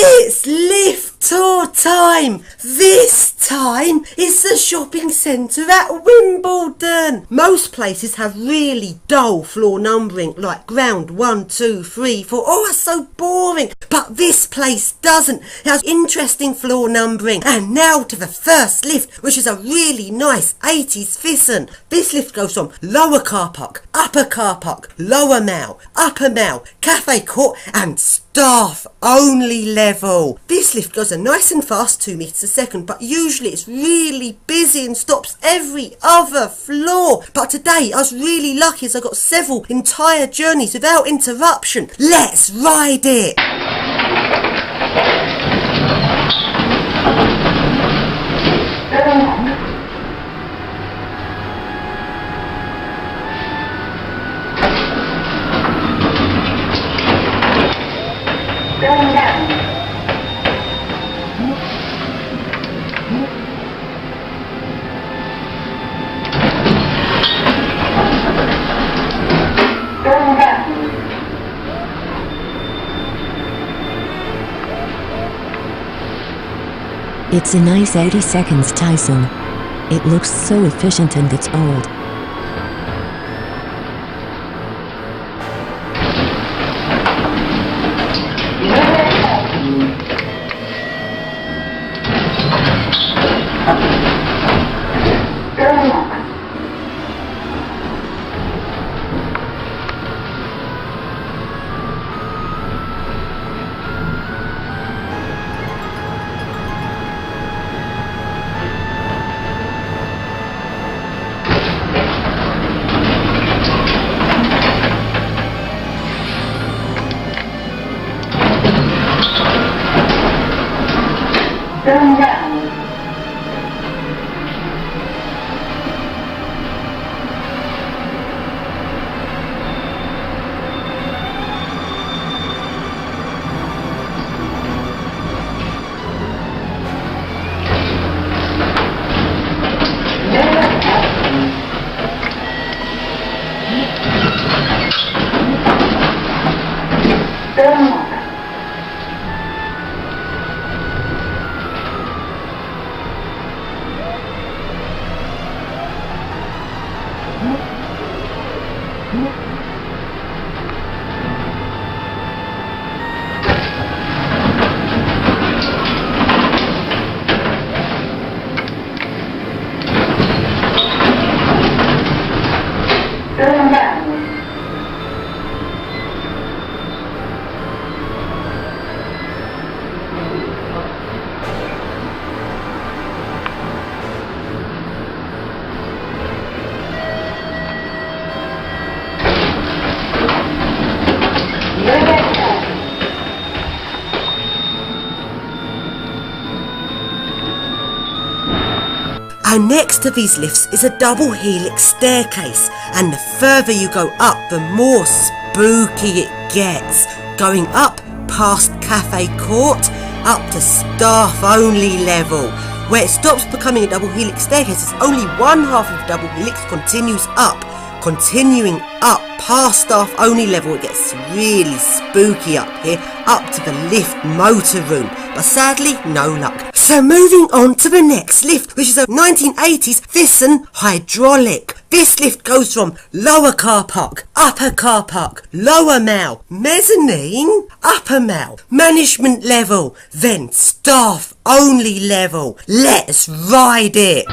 It's lift tour time! This time it's the shopping centre at Wimbledon. Most places have really dull floor numbering, like ground 1, 2, 3, 4. Oh, that's so boring. But this place doesn't. It has interesting floor numbering. And now to the first lift, which is a really nice 80s Thyssen. This lift goes from lower car park, upper car park, lower mall, upper mall, cafe court and staff only level. This lift goes a nice and fast 2 meters a second, but usually it's really busy and stops every other floor. But today I was really lucky as I got several entire journeys without interruption. Let's ride it! It's a nice 80 seconds Tyson. It looks so efficient and it's old. And next to these lifts is a double helix staircase, and the further you go up, the more spooky it gets. Going up past Cafe Court, up to staff only level. Where it stops becoming a double helix staircase, it's only one half of the double helix continues up. Continuing up past staff only level, it gets really spooky up here, up to the lift motor room, but sadly no luck. So moving on to the next lift, which is a 1980s Thyssen hydraulic. This lift goes from lower car park, upper car park, lower mall, mezzanine, upper mall, management level, then staff only level. Let's ride it!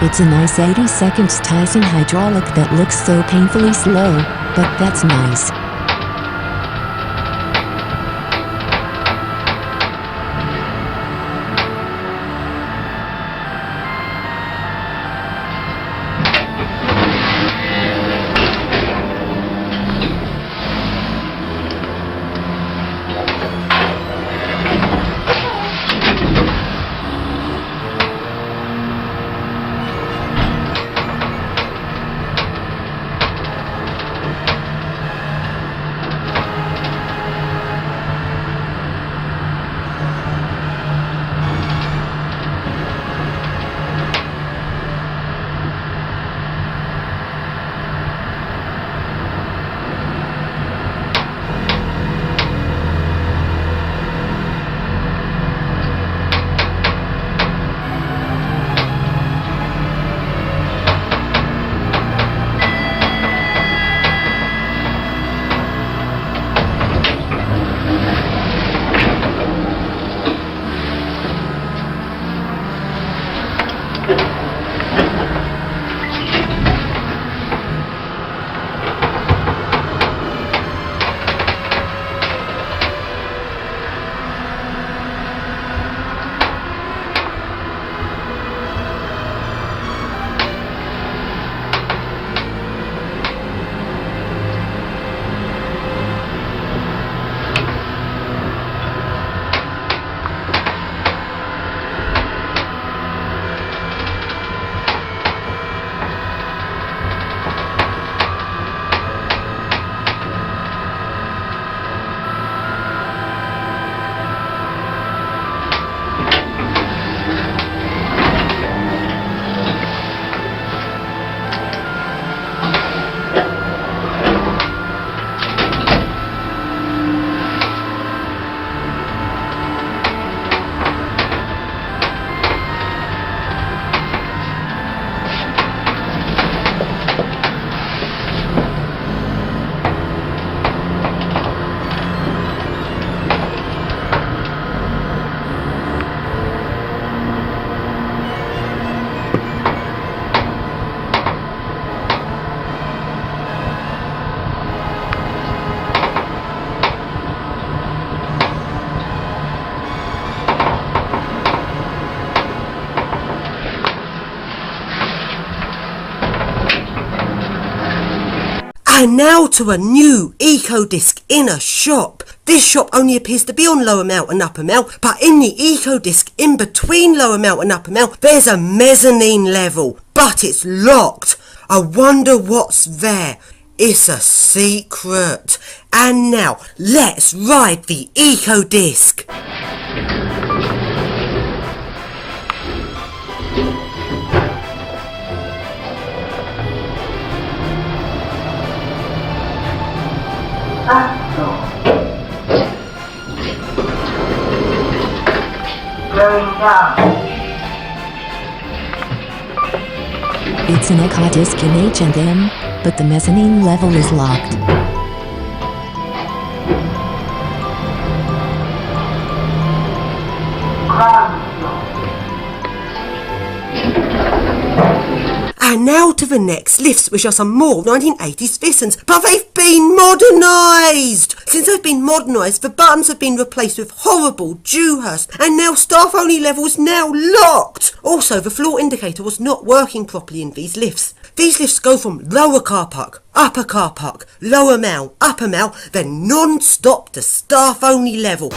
It's a nice 80 seconds Tyson hydraulic that looks so painfully slow, but that's nice. And now to a new eco-disc in a shop. This shop only appears to be on Lower Mount and Upper Mount, but in the eco-disc in between Lower Mount and Upper Mount, there's a mezzanine level, but it's locked. I wonder what's there. It's a secret. And now, let's ride the eco-disc. Going down. It's an eco disc in H&M, but the mezzanine level is locked. And now to the next lifts, which are some more 1980s Vissons, but they've been modernised! Since they've been modernised, the buttons have been replaced with horrible Dewhurst, and now staff-only level is now locked! Also, the floor indicator was not working properly in these lifts. These lifts go from lower car park, upper car park, lower mall, upper mall, then non-stop to staff-only level.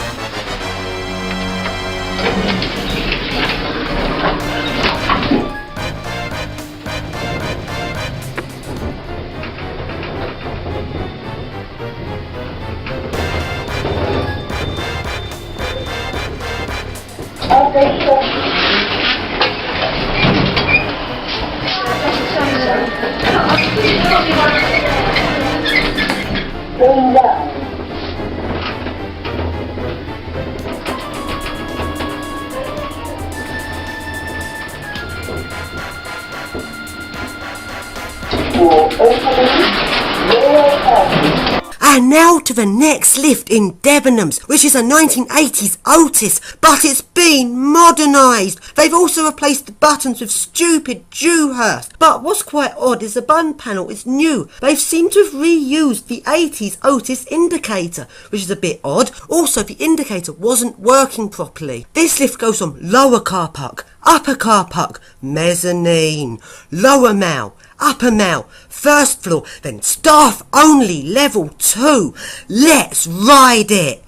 And now to the next lift in Debenhams, which is a 1980s Otis, but it's been modernised. They've also replaced the buttons with stupid Dewhurst. But what's quite odd is the button panel is new. They've seemed to have reused the 80s Otis indicator, which is a bit odd. Also, the indicator wasn't working properly. This lift goes from lower car park, upper car park, mezzanine, lower mall, upper mall, first floor, then staff only level 2. Let's ride it!